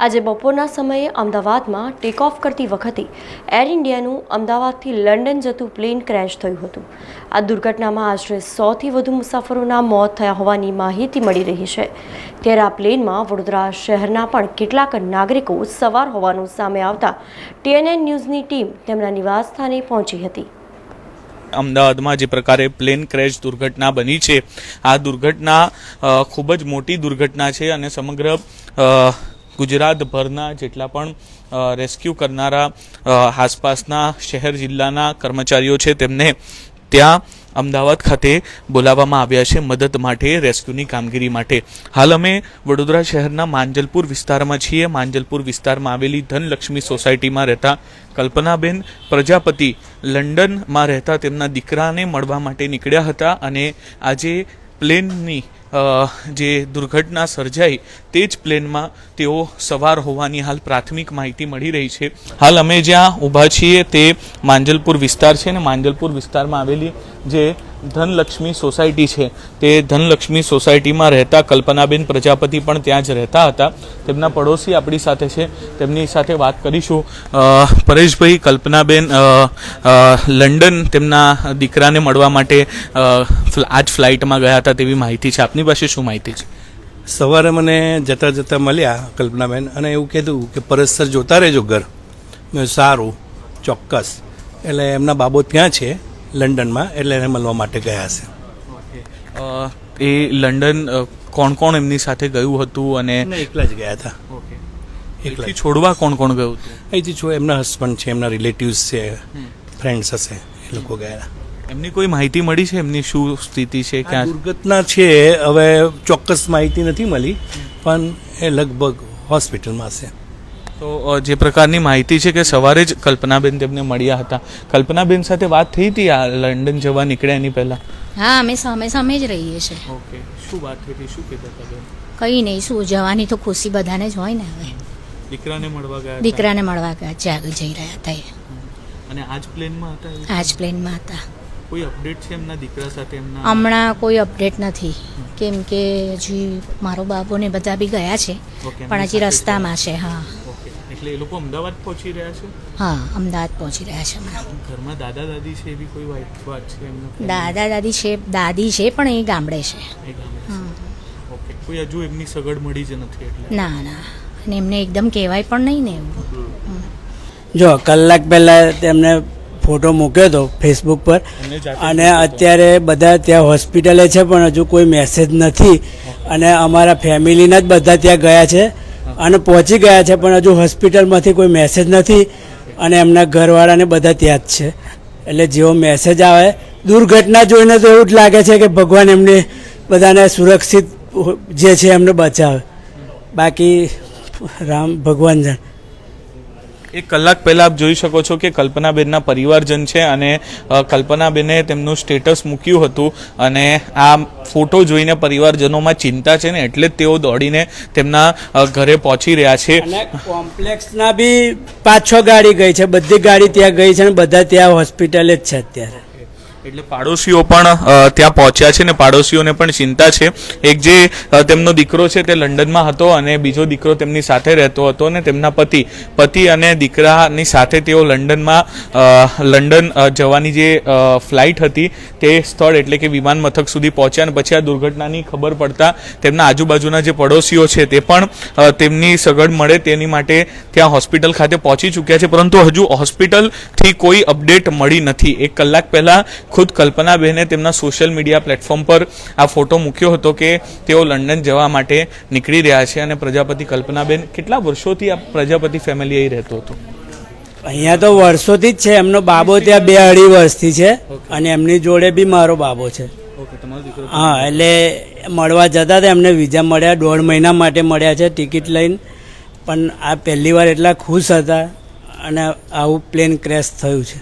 આજે બપોરના સમયે અમદાવાદમાં ટેક ઓફ કરતી વખતે એર ઇન્ડિયાનું અમદાવાદથી લંડન જતું પ્લેન ક્રેશ થયું હતું. આ દુર્ઘટનામાં આશરે 100થી વધુ મુસાફરોના મોત થયા હોવાની માહિતી મળી રહી છે. ત્યારે આ પ્લેનમાં વડોદરા શહેરના પણ કેટલાક નાગરિકો સવાર હોવાનું સામે આવતા TNN ન્યૂઝની ટીમ તેમના નિવાસસ્થાને પહોંચી હતી. અમદાવાદમાં જે પ્રકારે પ્લેન ક્રેશ દુર્ઘટના બની છે, આ દુર્ઘટના ખૂબ જ મોટી દુર્ઘટના છે અને સમગ્ર ગુજરાતભરના જેટલા પણ રેસ્ક્યુ કરનારા આસપાસના શહેર જિલ્લાના કર્મચારીઓ છે તેમને ત્યાં અમદાવાદ ખાતે બોલાવવામાં આવ્યા છે મદદ માટે, રેસ્ક્યુની કામગીરી માટે. હાલ અમે વડોદરા શહેરના માંજલપુર વિસ્તારમાં છીએ. માંજલપુર વિસ્તારમાં આવેલી ધનલક્ષ્મી સોસાયટીમાં રહેતા કલ્પનાબેન પ્રજાપતિ લંડનમાં રહેતા તેમના દીકરાને મળવા માટે નીકળ્યા હતા અને આજે પ્લેનની જે દુર્ઘટના સર્જાઈ તે જ પ્લેનમાં તેઓ સવાર હોવાની હાલ પ્રાથમિક માહિતી મળી રહી છે. હાલ અમે જ્યાં ઊભા છીએ તે માંજલપુર વિસ્તાર છે ને માંજલપુર વિસ્તારમાં આવેલી જે ધનલક્ષ્મી સોસાયટી છે તે ધનલક્ષ્મી સોસાયટીમાં રહેતા કલ્પનાબેન પ્રજાપતિ પણ ત્યાં જ રહેતા હતા. તેમના પડોશી આપણી સાથે છે, તેમની સાથે વાત કરીશું. પરેશભાઈ, કલ્પનાબેન લંડન તેમના દીકરાને મળવા માટે આજ ફ્લાઇટમાં ગયા હતા તેવી માહિતી છે. આપની પાસે શું માહિતી છે? સવારે મને જતાં જતાં મળ્યા કલ્પનાબેન અને એવું કીધું કે પરેશ સર જોતા રહેજો ઘર. મેં સારું, ચોક્કસ. એટલે એમના બાબો ત્યાં છે લંડનમાં, એટલે એને મળવા માટે ગયા છે. એ લંડન કોણ કોણ એમની સાથે ગયું હતું? અને એકલા જ ગયા હતા. એકલા છોડવા કોણ કોણ ગયું હતું? અહીંથી એમના હસબન્ડ છે, એમના રિલેટિવ્સ છે, ફ્રેન્ડ્સ હશે, એ લોકો ગયા. એમની કોઈ માહિતી મળી છે? એમની શું સ્થિતિ છે? ક્યાં દુર્ઘટના છે હવે ચોક્કસ માહિતી નથી મળી, પણ એ લગભગ હોસ્પિટલમાં હશે. તો જે પ્રકારની માહિતી છે કે સવારે જ કલ્પનાબેન તેમને મળ્યા હતા. કલ્પનાબેન સાથે વાત થઈ હતી આ લંડન જવા નીકળ્યા એની પહેલા? હા, અમે સામે જ રહીએ છીએ. ઓકે, શું વાત થઈ હતી? શું કહેતા હતા બેન? કંઈ નહીં, શું જવાની તો ખુશી બધાને જ હોય ને. હવે દીકરાને મળવા ગયા? દીકરાને મળવા ગયા, જાગ જઈ રહ્યા હતા એ. અને આજ પ્લેનમાં હતા? આજ પ્લેનમાં હતા. કોઈ અપડેટ છે એમના દીકરા સાથે? હમણાં કોઈ અપડેટ નથી, કેમ કે હજી મારો બાબો ને બધા બી ગયા છે પણ હજી રસ્તામાં છે. હા, એટલે એ લોકો અમદાવાદ પહોંચી રહ્યા છે? હા, અમદાવાદ પહોંચી રહ્યા છે હમણાં. ઘરમાં દાદા દાદી છે એવી કોઈ વાત છે એમના? દાદા દાદી છે પણ એ ગામડે છે. ઓકે, કોઈ હજુ એમની સગડ મળી જ નથી? એટલે ના, અને એમને એકદમ કહેવાય પણ નહીં ને એવું. જો કલાક પહેલાં તેમને ફોટો મૂક્યો હતો ફેસબુક પર અને અત્યારે બધા ત્યાં હોસ્પિટલે છે પણ હજુ કોઈ મેસેજ નથી. અને અમારા ફેમિલીના જ બધા ત્યાં ગયા છે અને પહોંચી ગયા છે પણ હજુ હોસ્પિટલમાંથી કોઈ મેસેજ નથી અને એમના ઘરવાળાને બધા ત્યાં જ છે. એટલે જેવો મેસેજ આવે, દુર્ઘટના જોઈને તો એવું જ લાગે છે કે ભગવાન એમને બધાને સુરક્ષિત જે છે એમને બચાવે, બાકી રામ ભગવાન જાણે. એક કલાક પહેલા આપ જોઈ શકો છો કે કલ્પનાબેનના પરિવારજન છે અને કલ્પનાબેને તેમનું સ્ટેટસ મૂક્યું હતું અને આ ફોટો જોઈને પરિવારજનોમાં ચિંતા છે ને એટલે જ તેઓ દોડીને તેમના ઘરે પહોંચી રહ્યા છે. અને કોમ્પ્લેક્સના બી 5-6 ગાડી ગઈ છે, બધી ગાડી ત્યાં ગઈ છે અને બધા ત્યાં હોસ્પિટલે જ છે અત્યારે. એટલે પાડોશીઓ પણ ત્યાં પહોંચ્યા છે ને પાડોશીઓને પણ ચિંતા છે. એક જે તેમનો દીકરો છે તે લંડનમાં હતો અને બીજો દીકરો તેમની સાથે રહેતો હતો અને તેમના પતિ અને દીકરાની સાથે તેઓ લંડન જવાની જે ફ્લાઇટ હતી તે સ્થળ એટલે કે વિમાન મથક સુધી પહોંચ્યા અને પછી આ દુર્ઘટનાની ખબર પડતા તેમના આજુબાજુના જે પડોશીઓ છે તે પણ તેમની સગડ મળે તેની માટે ત્યાં હોસ્પિટલ ખાતે પહોંચી ચૂક્યા છે, પરંતુ હજુ હોસ્પિટલથી કોઈ અપડેટ મળી નથી. 1 કલાક પહેલા ખુદ કલ્પનાબેને તેમના સોશિયલ મીડિયા પ્લેટફોર્મ પર આ ફોટો મૂક્યો હતો કે તેઓ લંડન જવા માટે નીકળી રહ્યા છે. અને પ્રજાપતિ કલ્પનાબેન, કેટલા વર્ષોથી આ પ્રજાપતિ ફેમિલી અહીં રહેતો હતો? અહીંયા તો વર્ષોથી જ છે. એમનો બાબો ત્યાં 2-2.5 વર્ષથી છે અને એમની જોડે બી મારો બાબો છે. હા, એટલે મળવા જતા હતા, એમને વિઝા મળ્યા, 1.5 મહિના માટે મળ્યા છે ટિકિટ લઈને. પણ આ પહેલી વાર એટલા ખુશ હતા અને આવું પ્લેન ક્રેશ થયું છે.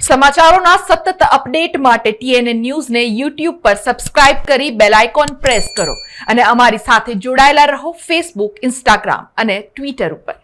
સમાચારોના સતત અપડેટ માટે TNN ન્યૂઝને YouTube પર સબસ્ક્રાઇબ કરી બેલ આઇકોન પ્રેસ કરો અને અમારી સાથે જોડાયેલા રહો Facebook, Instagram અને Twitter ઉપર.